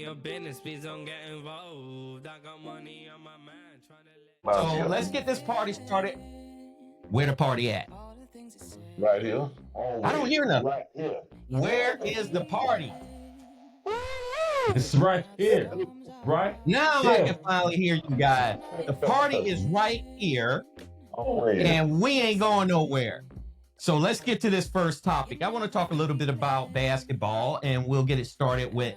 your business, please don't get involved. I got money on my mind. So let's get this party started. Where the party at? Right here. I don't hear nothing. Right here. Where is the party? It's right here. Right Now here. I can finally hear you guys. The party is right here, and we ain't going nowhere. So let's get to this first topic. I want to talk a little bit about basketball, and we'll get it started with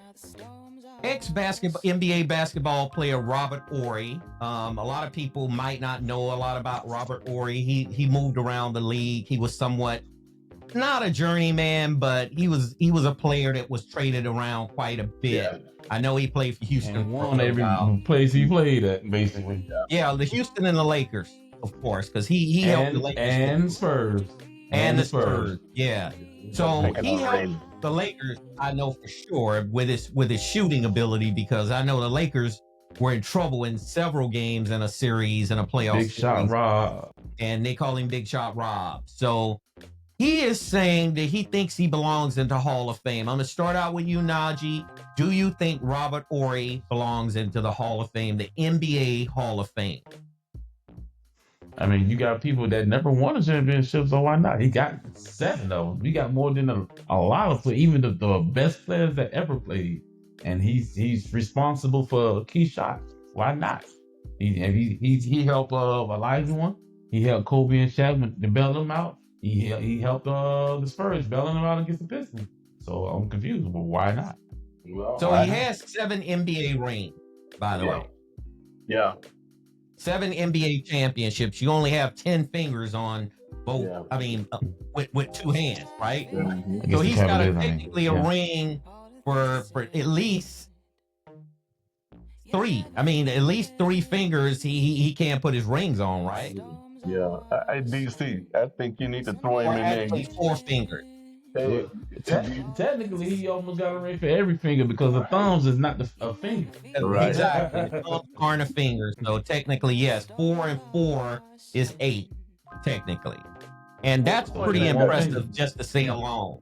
NBA basketball player Robert Horry. A lot of people might not know a lot about Robert Horry. He moved around the league. He was somewhat not a journeyman, but he was a player that was traded around quite a bit. Yeah. I know he played for Houston. And won every place he played at, basically. Yeah, the Houston and the Lakers, of course, because he helped the Lakers and Spurs. and the Spurs. Yeah. So he helped the Lakers, I know for sure, with his shooting ability, because I know the Lakers were in trouble in several games in a series and a playoff Big Shot Rob. and they call him Big Shot Rob. So he is saying that he thinks he belongs into Hall of Fame. I'm going to start out with you, Najee. Do you think Robert Horry belongs into the Hall of Fame, the NBA Hall of Fame? I mean, you got people that never won a championship, so why not? He got 7 of them. He got more than a lot of players, even the best players that ever played. And he's responsible for key shots. Why not? He helped Elijah one. He helped Kobe and Shaq to bail them out. He helped the Spurs bailing them out against the Pistons. So I'm confused, but why not? Well, So he has 7 NBA rings, by the way. Yeah. 7 NBA championships. You only have 10 fingers on both. Yeah. I mean, with 2 hands, right? Mhm. So he's got technically a ring for at least 3. I mean, at least 3 fingers. He can't put his rings on, right? Yeah. DC, I think you need to throw him Or in there. actually 4 fingers. Technically, he almost got a ring for every finger because the thumbs is not a finger. Right. Exactly. The thumbs aren't a finger. So technically, yes, 4 and 4 is 8, technically. And that's pretty impressive just to say alone.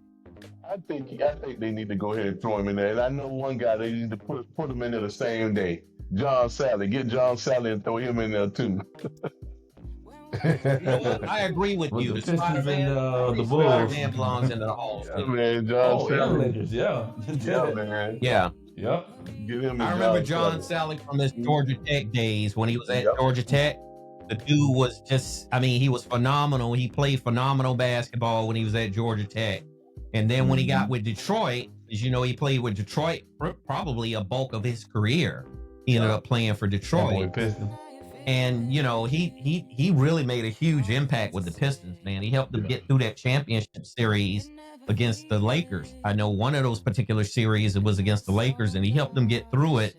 I think they need to go ahead and throw him in there. And I know one guy they need to put him in there the same day. John Sally. Get John Sally and throw him in there too. You know what? I agree with you. With The the Pistons and the Bulls. Spider-Man belongs into the Hall of Yeah, Fame. man, John Sally. Lakers, yeah. Yeah, man. Yeah. Yep. Get him. I remember John Sally from his Georgia Tech days when he was at Georgia Tech. The dude was just, I mean, he was phenomenal. He played phenomenal basketball when he was at Georgia Tech. And then when he got with Detroit, as you know, he played with Detroit probably a bulk of his career. He ended up playing for Detroit. And, you know, he really made a huge impact with the Pistons, man. He helped them get through that championship series against the Lakers. I know one of those particular series, it was against the Lakers, and he helped them get through it.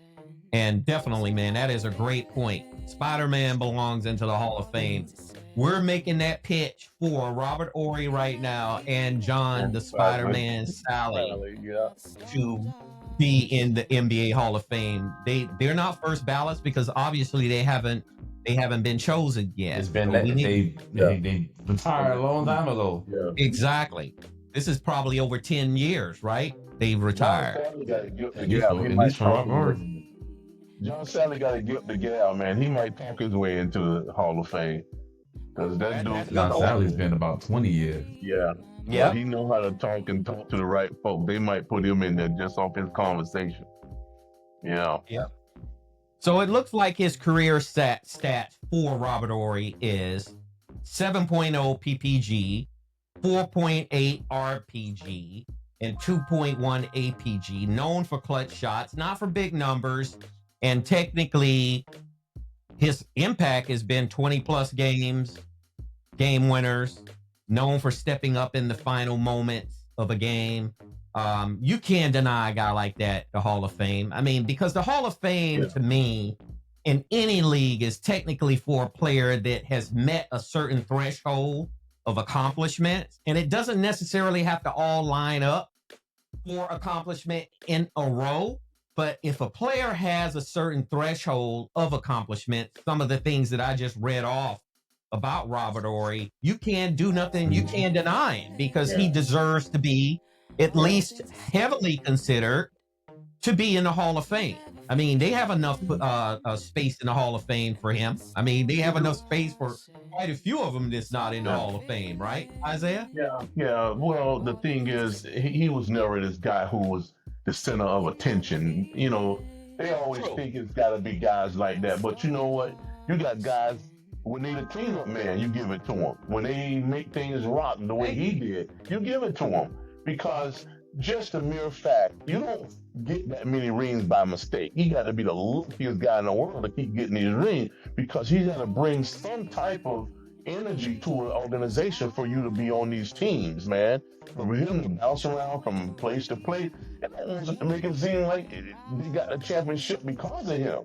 And definitely, man, that is a great point. Spider-Man belongs into the Hall of Fame. We're making that pitch for Robert Horry right now and John, the Spider-Man Sally, to be in the NBA Hall of Fame. They're not first ballots because obviously they haven't been chosen yet. It's been So that they retired a long time ago. Yeah. Exactly. This is probably over 10 years, right? They've retired. John Sally got to get the gab, man. He might talk his way into the Hall of Fame. Because that dude, John Sally's been about 20 years. yeah. Yeah. He know how to talk and talk to the right folk. They might put him in there just off his conversation. Yeah. Yep. So it looks like his career stats for Robert Horry is 7.0 PPG, 4.8 RPG, and 2.1 APG. Known for clutch shots, not for big numbers. And technically, his impact has been 20 plus games, game winners, known for stepping up in the final moments of a game. You can't deny a guy like that the Hall of Fame. I mean, because the Hall of Fame to me in any league is technically for a player that has met a certain threshold of accomplishments. And it doesn't necessarily have to all line up for accomplishment in a row. But if a player has a certain threshold of accomplishment, some of the things that I just read off about Robert Horry, you can't do nothing, you can't deny him because he deserves to be at least heavily considered to be in the Hall of Fame. I mean, they have enough space in the Hall of Fame for him. I mean, they have enough space for quite a few of them that's not in the Hall of Fame, right, Isaiah? Yeah. Well, the thing is, he was never this guy who was the center of attention. You know, they always think it's got to be guys like that. But you know what? You got guys, when they the cleanup man, you give it to them. When they make things rotten the way he did, you give it to them. Because just the mere fact, you don't get that many rings by mistake. He got to be the luckiest guy in the world to keep getting these rings, because he's got to bring some type of energy to an organization for you to be on these teams, man. For him to bounce around from place to place, and almost make it seem like they got a championship because of him.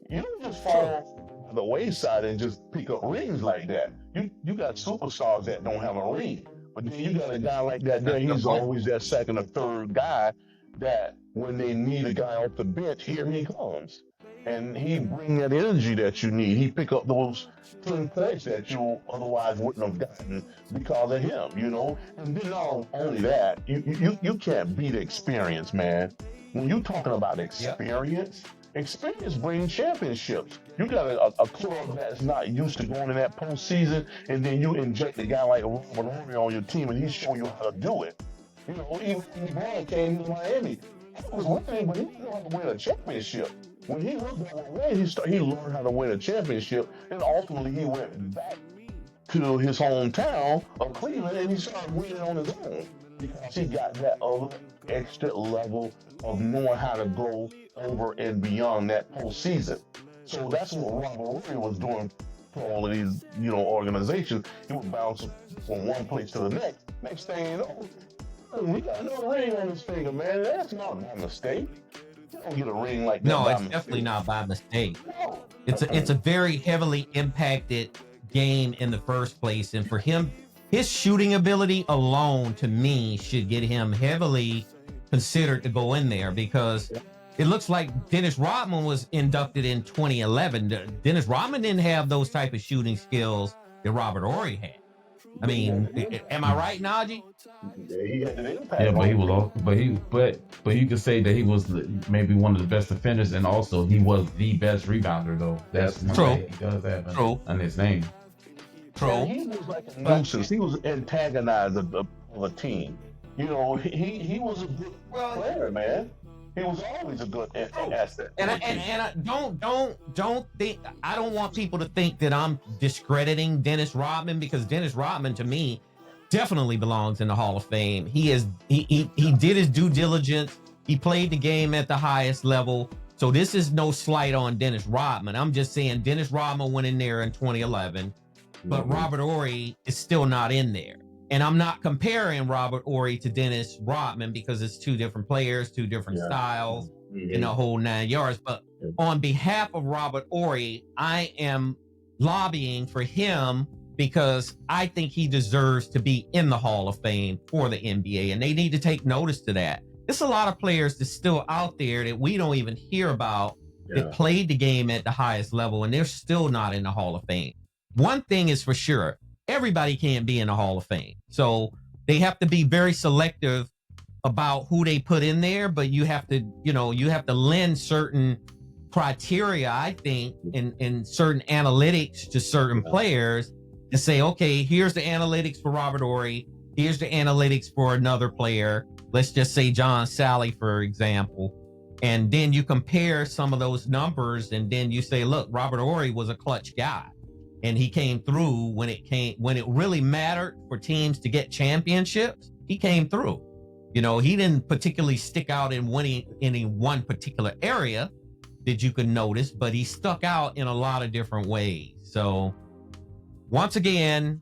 You don't just fall by the wayside and just pick up rings like that. You got superstars that don't have a ring. But then you got a guy like that there, he's always that second or third guy that when they need a guy off the bench, here he comes. And he bring that energy that you need. He pick up those 10 points that you otherwise wouldn't have gotten because of him, you know? And then not only that, you can't beat experience, man. When you're talking about experience, experience brings championships. You got a club that's not used to going in that postseason, and then you inject a guy like Robert Horry on your team, and he's showing you how to do it. You know, even LeBron came to Miami. He was winning, but he didn't know how to win a championship. When he looked that way, he learned how to win a championship, and ultimately he went back to his hometown of Cleveland, and he started winning on his own because he got that other extra level of knowing how to go over and beyond that postseason. So that's what Robert Horry was doing for all of these, organizations. He would bounce from one place to the next. Next thing you know, we got no ring on his finger, man. That's not by mistake. You don't get a ring like that. No, it's definitely not by mistake. No. It's a very heavily impacted game in the first place, and for him, his shooting ability alone, to me, should get him heavily considered to go in there, because it looks like Dennis Rodman was inducted in 2011. Dennis Rodman didn't have those type of shooting skills that Robert Horry had. I mean, am I right, Najee? Yeah, he had an impact. Yeah, but he was, but you could say that he was maybe one of the best defenders, and also he was the best rebounder, though. That's true. He does have on his name. True. Yeah, he was like a nuisance. He was antagonizing of a team. You know, he was a good player, man. He was always a good asset. And I don't think, I don't want people to think that I'm discrediting Dennis Rodman, because Dennis Rodman, to me, definitely belongs in the Hall of Fame. He did his due diligence. He played the game at the highest level. So this is no slight on Dennis Rodman. I'm just saying Dennis Rodman went in there in 2011, but Robert Horry is still not in there. And I'm not comparing Robert Horry to Dennis Rodman, because it's two different players, two different styles, in the whole 9 yards. But on behalf of Robert Horry, I am lobbying for him, because I think he deserves to be in the Hall of Fame for the NBA, and they need to take notice to that. There's a lot of players that's still out there that we don't even hear about that played the game at the highest level, and they're still not in the Hall of Fame. One thing is for sure, everybody can't be in the Hall of Fame. So they have to be very selective about who they put in there, but you have to lend certain criteria, I think, in certain analytics to certain players, and say, okay, here's the analytics for Robert Horry, here's the analytics for another player. Let's just say John Sally, for example. And then you compare some of those numbers, and then you say, look, Robert Horry was a clutch guy. And he came through when it really mattered for teams to get championships. He came through. He didn't particularly stick out in any one particular area that you could notice, but he stuck out in a lot of different ways. So once again,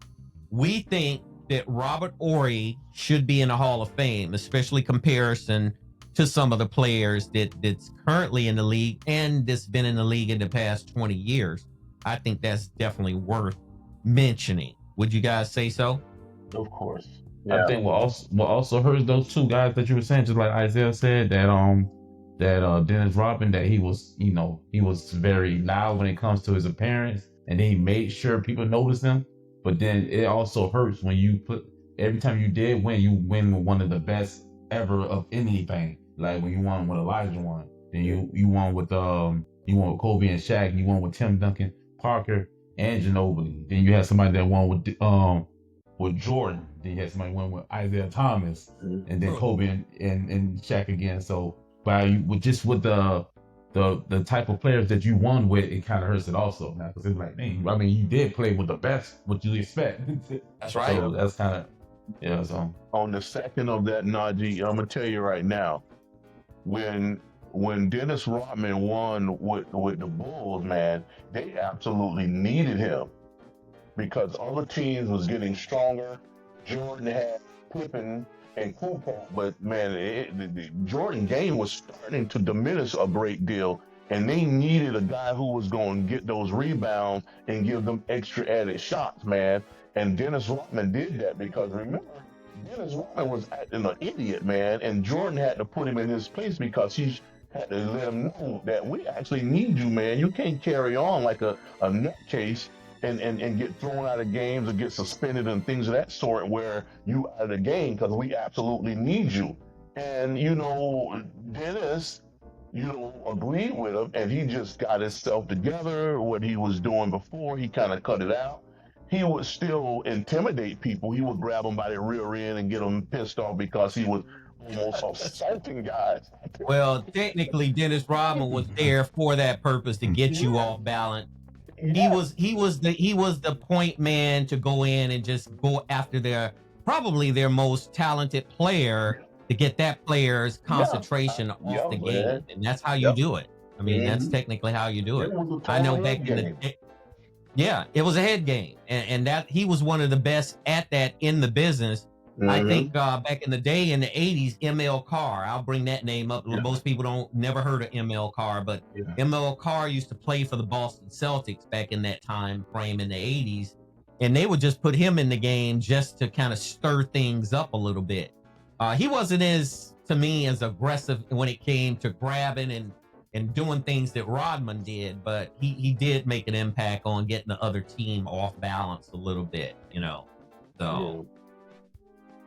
we think that Robert Horry should be in the Hall of Fame, especially comparison to some of the players that's currently in the league and that's been in the league in the past 20 years. I think that's definitely worth mentioning. Would you guys say so? Of course. Yeah. I think what also hurts those two guys that you were saying, just like Isaiah said, that Dennis Rodman, that he was very loud when it comes to his appearance, and then he made sure people noticed him. But then it also hurts when every time you did win, you win with one of the best ever of anything. Like when you won when Elijah won, then you won with Kobe and Shaq, you won with Tim Duncan, Parker, and Ginobili. Then you had somebody that won with Jordan. Then you had somebody won with Isaiah Thomas, and then Kobe and Shaq again. So with the type of players that you won with, it kind of hurts it also now, because it's like, man, I mean, you did play with the best, what you expect. That's right. So that's kind of, yeah. So on the second of that, Najee, I'm gonna tell you right now, when Dennis Rodman won with the Bulls, man, they absolutely needed him because other teams was getting stronger. Jordan had Pippen and Cooper, but man, the Jordan game was starting to diminish a great deal, and they needed a guy who was going to get those rebounds and give them extra added shots, man. And Dennis Rodman did that because remember, Dennis Rodman was acting an idiot, man, and Jordan had to put him in his place because he had to let him know that we actually need you, man. You can't carry on like a nutcase and get thrown out of games or get suspended and things of that sort where you out of the game, because we absolutely need you. And, Dennis, agreed with him, and he just got himself together. What he was doing before, he kind of cut it out. He would still intimidate people. He would grab them by the rear end and get them pissed off because he was almost assaulting guys. Well, technically, Dennis Rodman was there for that purpose, to get you off balance. He was the point man to go in and just go after probably their most talented player, to get that player's concentration off the game, and that's how you do it. I mean, that's technically how you do it. I know back in the day. Yeah, it was a head game, and that he was one of the best at that in the business. I think back in the day in the 80s, ML Carr, I'll bring that name up. Most people never heard of ML Carr, but ML Carr used to play for the Boston Celtics back in that time frame in the 80s. And they would just put him in the game just to kind of stir things up a little bit. He wasn't as aggressive when it came to grabbing and doing things that Rodman did, but he did make an impact on getting the other team off balance a little bit, So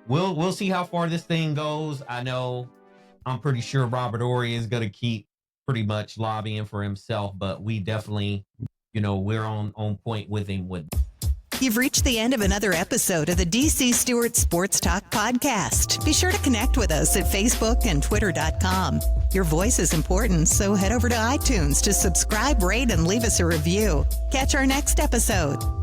we'll see how far this thing goes. I'm pretty sure Robert Horry is going to keep pretty much lobbying for himself, but we definitely, we're on point with him with. You've reached the end of another episode of the DC Stewart Sports Talk podcast. Be sure to connect with us at Facebook and Twitter.com. Your voice is important, so head over to iTunes to subscribe, rate, and leave us a review. Catch our next episode.